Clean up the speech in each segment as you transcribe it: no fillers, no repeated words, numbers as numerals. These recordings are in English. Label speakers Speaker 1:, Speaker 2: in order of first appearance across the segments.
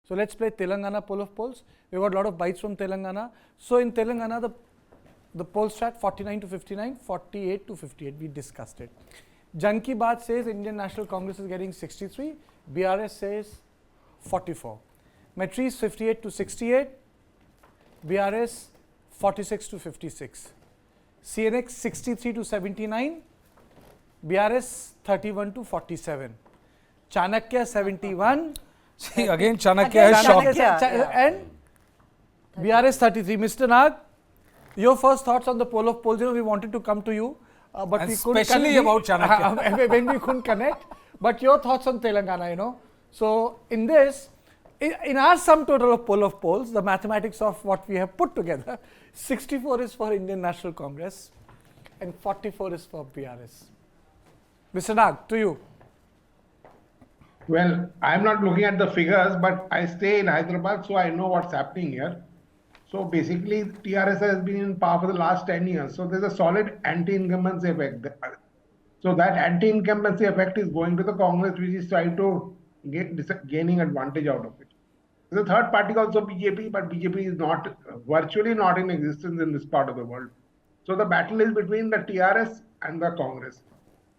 Speaker 1: So let's play Telangana poll of polls. We've got a lot of bites from Telangana. So in Telangana, the polls track 49 to 59, 48 to 58. We discussed it. Jan Ki Baat says Indian National Congress is getting 63. BRS says 44. Matrice 58 to 68. BRS 46 to 56. CNX 63 to 79. BRS 31 to 47. Chanakya 71.
Speaker 2: See, again, Chanakya is shocked.
Speaker 1: And BRS 33. Mr. Nag, your first thoughts on the poll of polls. We wanted to come to you, but
Speaker 2: and
Speaker 1: we couldn't.
Speaker 2: Especially about Chanakya.
Speaker 1: When we couldn't connect. But your thoughts on Telangana, So, in this, in our sum total of poll of polls, the mathematics of what we have put together, 64 is for Indian National Congress and 44 is for BRS. Mr. Nag, to you.
Speaker 3: Well, I'm not looking at the figures, but I stay in Hyderabad, so I know what's happening here. So basically, TRS has been in power for the last 10 years. So there's a solid anti-incumbency effect. So that anti-incumbency effect is going to the Congress, which is trying to gaining advantage out of it. There's a third party also, BJP, but BJP is not virtually not in existence in this part of the world. So the battle is between the TRS and the Congress.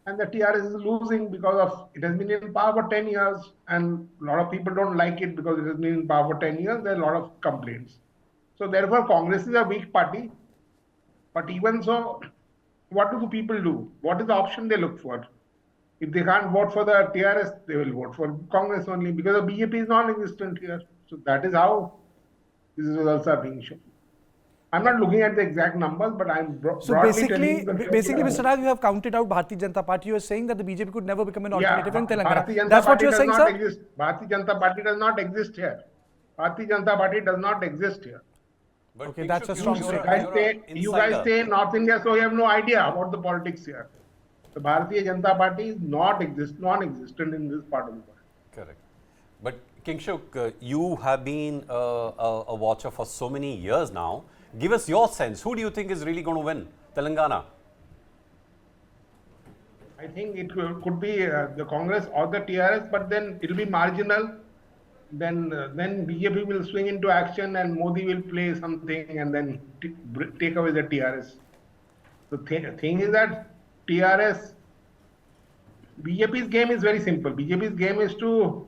Speaker 3: And the TRS is losing because of it has been in power for 10 years, and a lot of people don't like it because it has been in power for 10 years. There are a lot of complaints. So therefore, Congress is a weak party. But even so, what do the people do? What is the option they look for? If they can't vote for the TRS, they will vote for Congress only because the BJP is non-existent here. So that is how these results are being shown. I'm not looking at the exact numbers, but I'm
Speaker 1: so basically, Mr. Raj, you have counted out Bharatiya Janata Party. You are saying that the BJP could never become an alternative in Telangana. That's what you are saying, sir?
Speaker 3: Bharatiya Janata Party does not exist here. Bharatiya Janata Party does not exist here.
Speaker 1: But okay, that's a strong
Speaker 3: statement. You guys stay in North India, so you have no idea about the politics here. The Bharatiya Janata Party is non-existent in this part of the world.
Speaker 4: Correct. But Kingshuk, you have been a watcher for so many years now. Give us your sense. Who do you think is really going to win Telangana?
Speaker 3: I think it could be the Congress or the TRS, but then it will be marginal. Then BJP will swing into action and Modi will play something and then take away the TRS. The thing is that TRS, BJP's game is very simple. BJP's game is to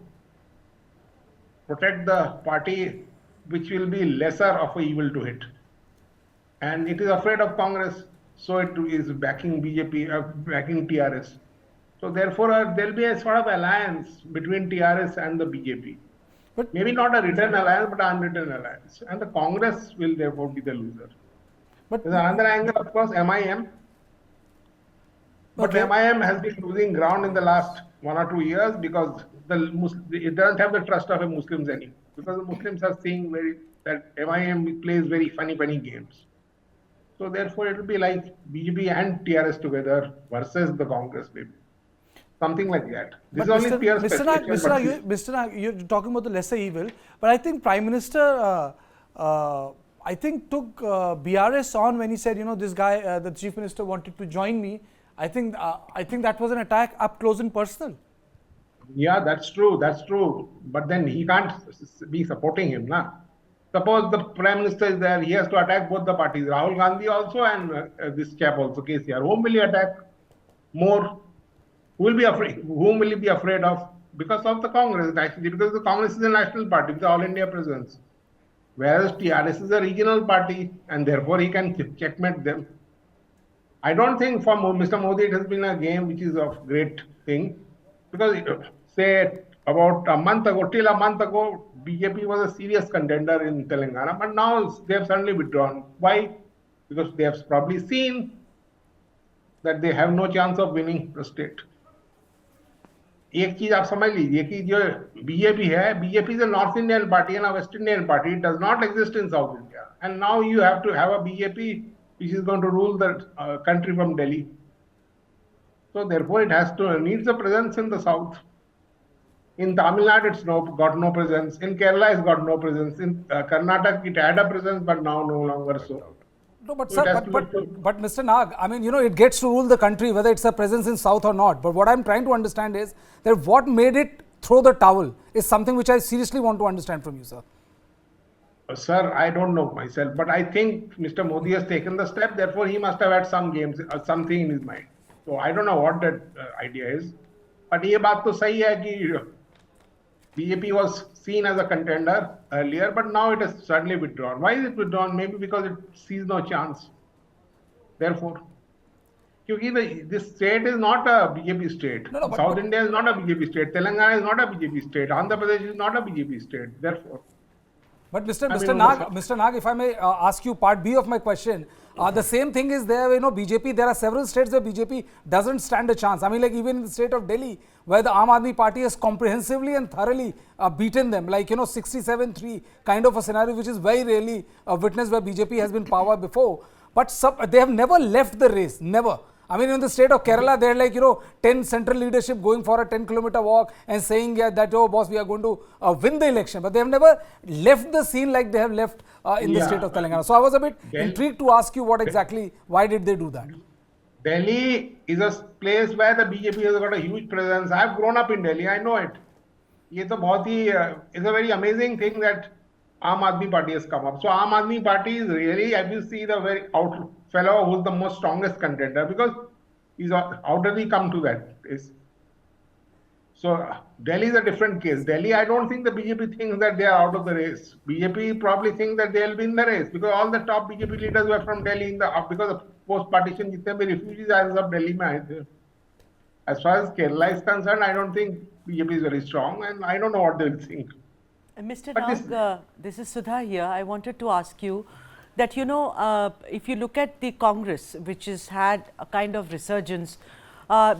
Speaker 3: protect the party which will be lesser of an evil to hit. And it is afraid of Congress, so it is backing BJP, backing TRS. So therefore, there will be a sort of alliance between TRS and the BJP. But maybe not a written alliance, but an unwritten alliance. And the Congress will therefore be the loser. But there's another angle, of course, MIM. But MIM has been losing ground in the last 1 or 2 years because it doesn't have the trust of the Muslims anymore. Because the Muslims are seeing that MIM plays very funny games. So therefore, it will be like BJP and TRS together versus the Congress, maybe. Something like that. This is only pure speculation.
Speaker 1: Mr. Nag, you're talking about the lesser evil, but I think Prime Minister, took BRS on when he said, this guy, the Chief Minister wanted to join me. I think that was an attack up close and personal.
Speaker 3: Yeah, that's true. But then he can't be supporting him, na? Suppose the Prime Minister is there, he has to attack both the parties, Rahul Gandhi also and this chap also, KCR. Whom will he attack more? Who will be afraid? Whom will he be afraid of? Because of the Congress, actually, because the Congress is a national party with all India presence. Whereas TRS is a regional party and therefore he can checkmate them. I don't think for Mr. Modi it has been a game which is of great thing. Because say about a month ago, till a month ago, BJP was a serious contender in Telangana, but now they have suddenly withdrawn. Why? Because they have probably seen that they have no chance of winning the state. एक चीज आप समझ लीजिए कि जो BJP है, BJP is a North Indian party and a West Indian party. It does not exist in South India. And now you have to have a BJP which is going to rule the country from Delhi. So therefore, it needs a presence in the south. In Tamil Nadu, it's got no presence. In Kerala, it's got no presence. In Karnataka, it had a presence, but now no longer so.
Speaker 2: No, but sir, but Mr. Nag, I mean, it gets to rule the country whether it's a presence in south or not. But what I'm trying to understand is that what made it throw the towel is something which I seriously want to understand from you, sir.
Speaker 3: Sir, I don't know myself, but I think Mr. Modi has taken the step. Therefore, he must have had some games, something in his mind. So I don't know what that idea is. But ये बात तो सही है कि BJP was seen as a contender earlier, but now it has suddenly withdrawn. Why is it withdrawn? Maybe because it sees no chance. Therefore, because this state is not a BJP state.
Speaker 2: No, no,
Speaker 3: South India is not a BJP state. Telangana is not a BJP state. Andhra Pradesh is not a BJP state. Therefore.
Speaker 2: But Mr.
Speaker 3: mean,
Speaker 2: Mr. Nag, if I may ask you part B of my question, the same thing is there, BJP, there are several states where BJP doesn't stand a chance. I mean, like even in the state of Delhi, where the Aam Aadmi Party has comprehensively and thoroughly beaten them, like, 67-3 kind of a scenario, which is very rarely witnessed where BJP has been power before. But they have never left the race, never. I mean, in the state of Kerala, they're like, 10 central leadership going for a 10-kilometer walk and saying that, oh, boss, we are going to win the election. But they have never left the scene like they have left in the state of Telangana. So I was a bit intrigued to ask you why did they do that?
Speaker 3: Delhi is a place where the BJP has got a huge presence. I've grown up in Delhi. I know it. It's a very amazing thing that Aam Aadmi Party has come up. So Aam Aadmi Party is really, if you see the very out fellow who's the most strongest contender, because how does he come to that? So Delhi is a different case. Delhi, I don't think the BJP thinks that they are out of the race. BJP probably thinks that they'll be in the race because all the top BJP leaders were from Delhi because of post-partition, jitne bhi refugees are sab Delhi mein aaye the. As far as Kerala is concerned, I don't think BJP is very strong, and I don't know what they'll think.
Speaker 5: Mr. Nag, this is Sudha here. I wanted to ask you that, if you look at the Congress, which has had a kind of resurgence,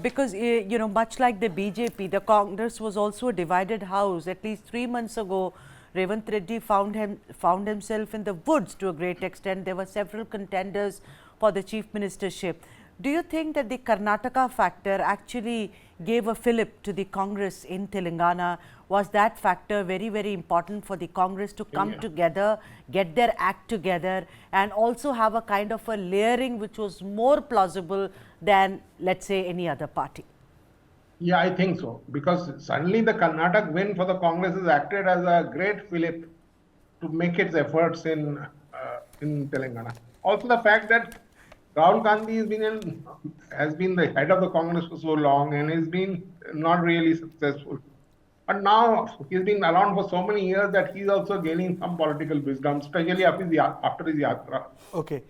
Speaker 5: because, much like the BJP, the Congress was also a divided house. At least 3 months ago, Revant Reddy found himself in the woods to a great extent. There were several contenders for the chief ministership. Do you think that the Karnataka factor actually gave a fillip to the Congress in Telangana? Was that factor very, very important for the Congress to come together, get their act together, and also have a kind of a layering which was more plausible than, let's say, any other party?
Speaker 3: Yeah, I think so. Because suddenly the Karnataka win for the Congress has acted as a great fillip to make its efforts in Telangana. Also the fact that Rahul Gandhi has been the head of the Congress for so long and has been not really successful. But now he's been around for so many years that he's also gaining some political wisdom, especially after his yatra.
Speaker 1: Okay.